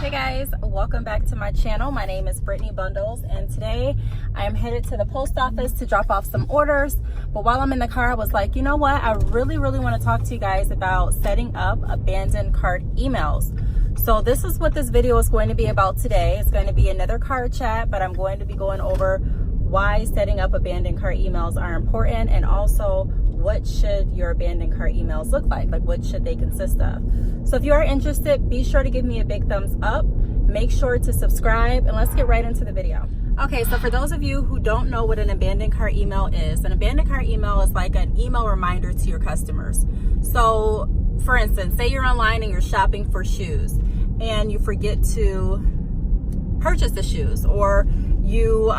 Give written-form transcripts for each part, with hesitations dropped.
Hey guys, welcome back to my channel. My name is Brittney Bundles, and today I am headed to the post office to drop off some orders. But while I'm in the car, I was like, you know what? I really want to talk to you guys about setting up abandoned cart emails. So this is what this video is going to be about today. It's going to be another cart chat, but I'm going to be going over why setting up abandoned cart emails are important, and also what should your abandoned cart emails look like what should they consist of. So if you are interested, be sure to give me a big thumbs up, make sure to subscribe, and let's get right into the video. Okay, so for those of you who don't know what an abandoned cart email is, an abandoned cart email is like an email reminder to your customers. So for instance, say you're online and you're shopping for shoes and you forget to purchase the shoes, or you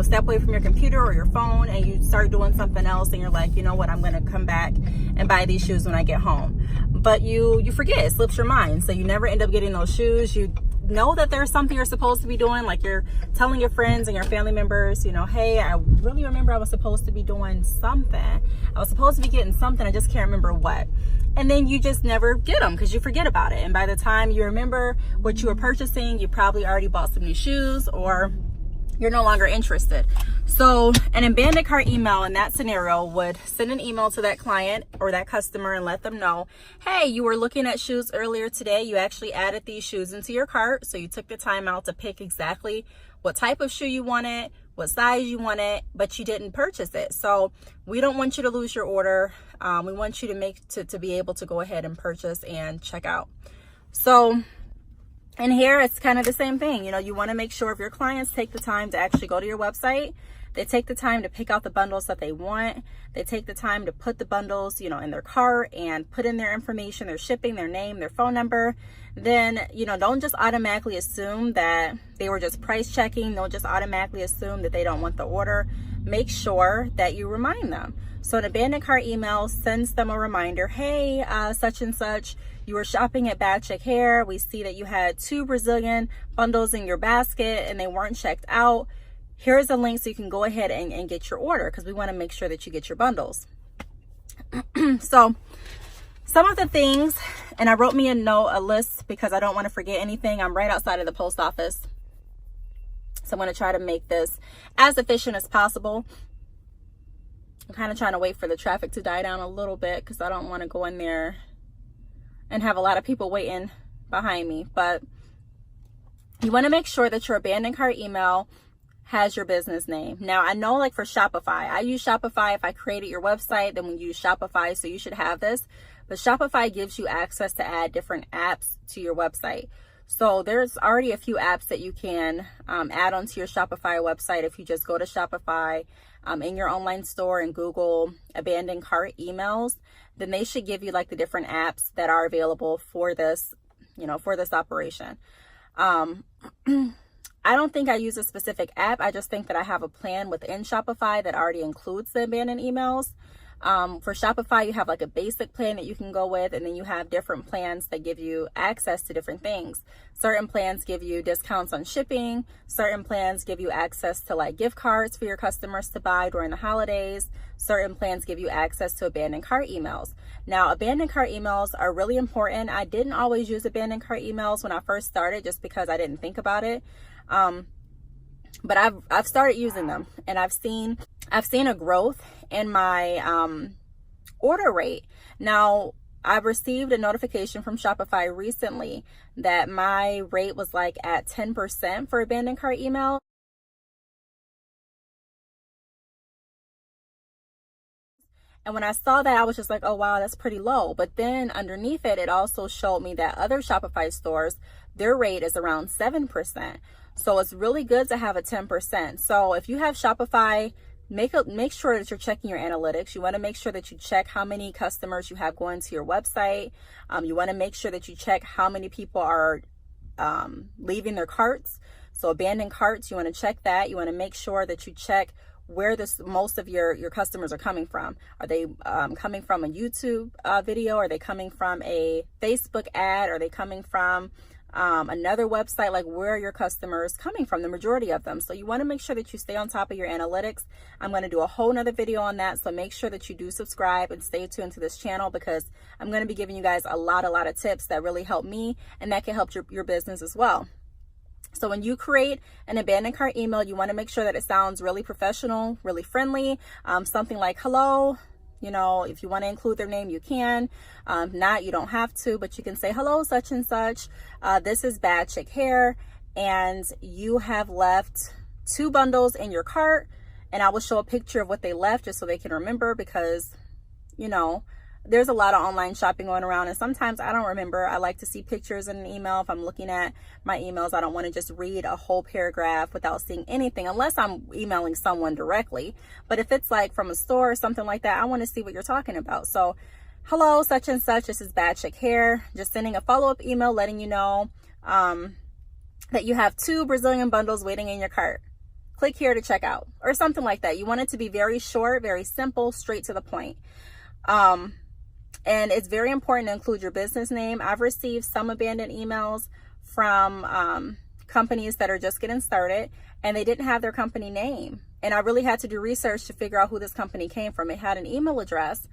step away from your computer or your phone and you start doing something else, and you're like, you know what, I'm going to come back and buy these shoes when I get home. But you forget, it slips your mind. So you never end up getting those shoes. You know that there's something you're supposed to be doing, like you're telling your friends and your family members, hey, I really remember I was supposed to be doing something. I was supposed to be getting something. I just can't remember what. And then you just never get them because you forget about it. And by the time you remember what you were purchasing, you probably already bought some new shoes, or you're no longer interested. So an abandoned cart email in that scenario would send an email to that client or that customer and let them know, hey, you were looking at shoes earlier today. You actually added these shoes into your cart. So you took the time out to pick exactly what type of shoe you wanted, what size you wanted, but you didn't purchase it. So we don't want you to lose your order. We want you to be able to go ahead and purchase and check out. So and here it's kind of the same thing. You want to make sure if your clients take the time to actually go to your website, they take the time to pick out the bundles that they want. They take the time to put the bundles, in their cart and put in their information, their shipping, their name, their phone number. Then, don't just automatically assume that they were just price checking. Don't just automatically assume that they don't want the order. Make sure that you remind them. So an abandoned cart email sends them a reminder, hey, such and such, you were shopping at Bad Chick Hair. We see that you had 2 Brazilian bundles in your basket and they weren't checked out. Here's a link so you can go ahead and get your order, because we want to make sure that you get your bundles. So some of the things, and I wrote me a list because I don't want to forget anything. I'm right outside of the post office. So I'm going to try to make this as efficient as possible. I'm kind of trying to wait for the traffic to die down a little bit because I don't want to go in there and have a lot of people waiting behind me. But you want to make sure that your abandoned cart email has your business name. Now, I know for Shopify, I use Shopify. If I created your website, then we use Shopify, so you should have this. But Shopify gives you access to add different apps to your website. So there's already a few apps that you can add onto your Shopify website. If you just go to Shopify in your online store and Google abandoned cart emails, then they should give you the different apps that are available for this, for this operation. I don't think I use a specific app. I just think that I have a plan within Shopify that already includes the abandoned emails. For Shopify, you have a basic plan that you can go with, and then you have different plans that give you access to different things. Certain plans give you discounts on shipping. Certain plans give you access to gift cards for your customers to buy during the holidays. Certain plans give you access to abandoned cart emails. Now, abandoned cart emails are really important. I didn't always use abandoned cart emails when I first started, just because I didn't think about it. But I've started using them, and I've seen a growth in my order rate. Now, I've received a notification from Shopify recently that my rate was at 10% for abandoned cart email. And when I saw that, I was just like, oh, wow, that's pretty low. But then underneath it, it also showed me that other Shopify stores, their rate is around 7%. So it's really good to have a 10%. So if you have Shopify, make sure that you're checking your analytics. You want to make sure that you check how many customers you have going to your website. You want to make sure that you check how many people are leaving their carts. So abandoned carts, you want to check that. You want to make sure that you check where most of your customers are coming from. Are they coming from a YouTube video? Are they coming from a Facebook ad? Are they coming from another website. Like, where are your customers coming from? The majority of them. So you want to make sure that you stay on top of your analytics. I'm going to do a whole nother video on that. So make sure that you do subscribe and stay tuned to this channel, because I'm going to be giving you guys a lot of tips that really help me, and that can help your business as well. So when you create an abandoned cart email, you want to make sure that it sounds really professional, really friendly, something like hello. You know, if you want to include their name, you can. Not, you don't have to, but you can say, hello, such and such. This is Bad Chick Hair, and you have left 2 bundles in your cart. And I will show a picture of what they left just so they can remember, because, you know, there's a lot of online shopping going around, and sometimes I don't remember. I like to see pictures in an email. If I'm looking at my emails, I don't want to just read a whole paragraph without seeing anything, unless I'm emailing someone directly. But if it's like from a store or something like that, I want to see what you're talking about. So, hello, such and such, this is Bad Chick Hair. Just sending a follow-up email letting you know that you have 2 Brazilian bundles waiting in your cart. Click here to check out, or something like that. You want it to be very short, very simple, straight to the point. And it's very important to include your business name. I've received some abandoned emails from companies that are just getting started, and they didn't have their company name. And I really had to do research to figure out who this company came from. It had an email address,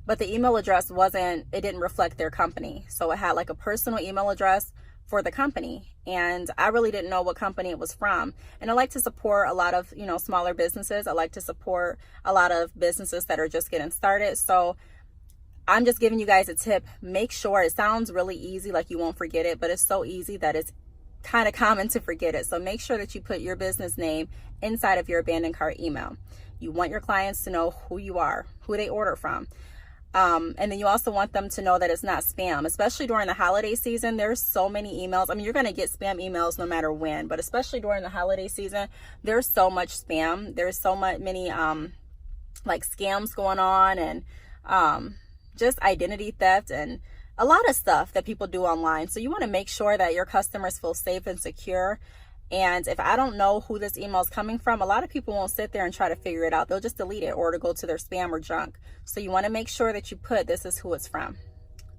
but the email address it didn't reflect their company. So it had like a personal email address for the company, and I really didn't know what company it was from. And I like to support a lot of, you know, smaller businesses. I like to support a lot of businesses that are just getting started. So I'm just giving you guys a tip. Make sure, it sounds really easy, like you won't forget it, but it's so easy that it's kind of common to forget it. So make sure that you put your business name inside of your abandoned cart email. You want your clients to know who you are, who they order from. And then you also want them to know that it's not spam, especially during the holiday season. There's so many emails. I mean, you're going to get spam emails no matter when, but especially during the holiday season, there's so much spam. There's so many like scams going on, and just identity theft and a lot of stuff that people do online. So you want to make sure that your customers feel safe and secure. And if I don't know who this email is coming from, a lot of people won't sit there and try to figure it out. They'll just delete it, or to go to their spam or junk. So you want to make sure that you put, this is who it's from.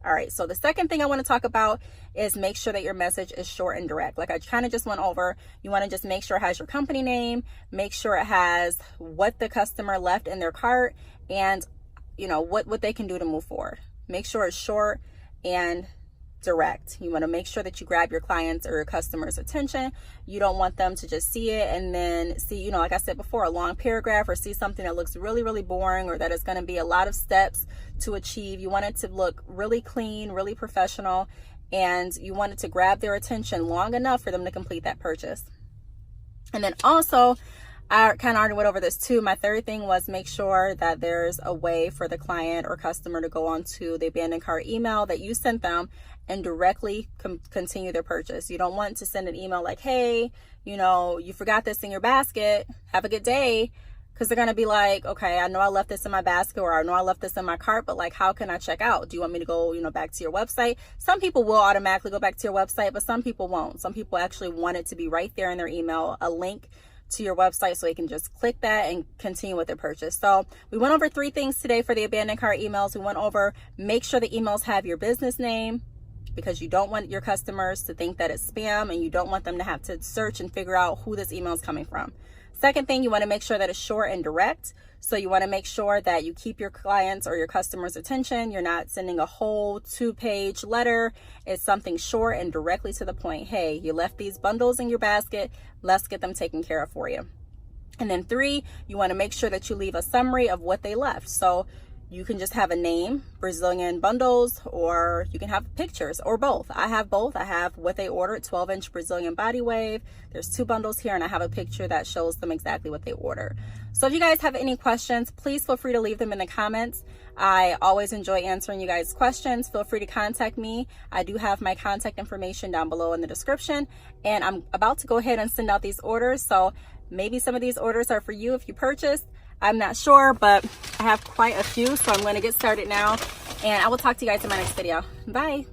All right, so the second thing I want to talk about is make sure that your message is short and direct. Like I kind of just went over, you want to just make sure it has your company name, make sure it has what the customer left in their cart, and you know what they can do to move forward. Make sure it's short and direct. You want to make sure that you grab your clients or your customers' attention. You don't want them to just see it and then see, you know, like I said before, a long paragraph, or see something that looks really boring, or that is going to be a lot of steps to achieve. You want it to look really clean, really professional, and you want it to grab their attention long enough for them to complete that purchase. And then also, I kind of already went over this too. My third thing was make sure that there's a way for the client or customer to go onto the abandoned cart email that you sent them and directly continue their purchase. You don't want to send an email like, hey, you know, you forgot this in your basket. Have a good day. Because they're going to be like, okay, I know I left this in my basket, or I know I left this in my cart, but like, how can I check out? Do you want me to go, you know, back to your website? Some people will automatically go back to your website, but some people won't. Some people actually want it to be right there in their email, a link to your website, so they can just click that and continue with their purchase. So we went over 3 things today for the abandoned cart emails. We went over, make sure the emails have your business name, because you don't want your customers to think that it's spam, and you don't want them to have to search and figure out who this email is coming from. Second thing, you want to make sure that it's short and direct. So you want to make sure that you keep your clients or your customers' attention. You're not sending a whole 2-page letter. It's something short and directly to the point. Hey, you left these bundles in your basket. Let's get them taken care of for you. And then 3, you want to make sure that you leave a summary of what they left. So you can just have a name, Brazilian bundles, or you can have pictures, or both. I have both. I have what they ordered, 12-inch Brazilian body wave. There's 2 bundles here, and I have a picture that shows them exactly what they ordered. So if you guys have any questions, please feel free to leave them in the comments. I always enjoy answering you guys' questions. Feel free to contact me. I do have my contact information down below in the description, and I'm about to go ahead and send out these orders. So maybe some of these orders are for you if you purchased. I'm not sure, but I have quite a few, so I'm going to get started now, and I will talk to you guys in my next video. Bye.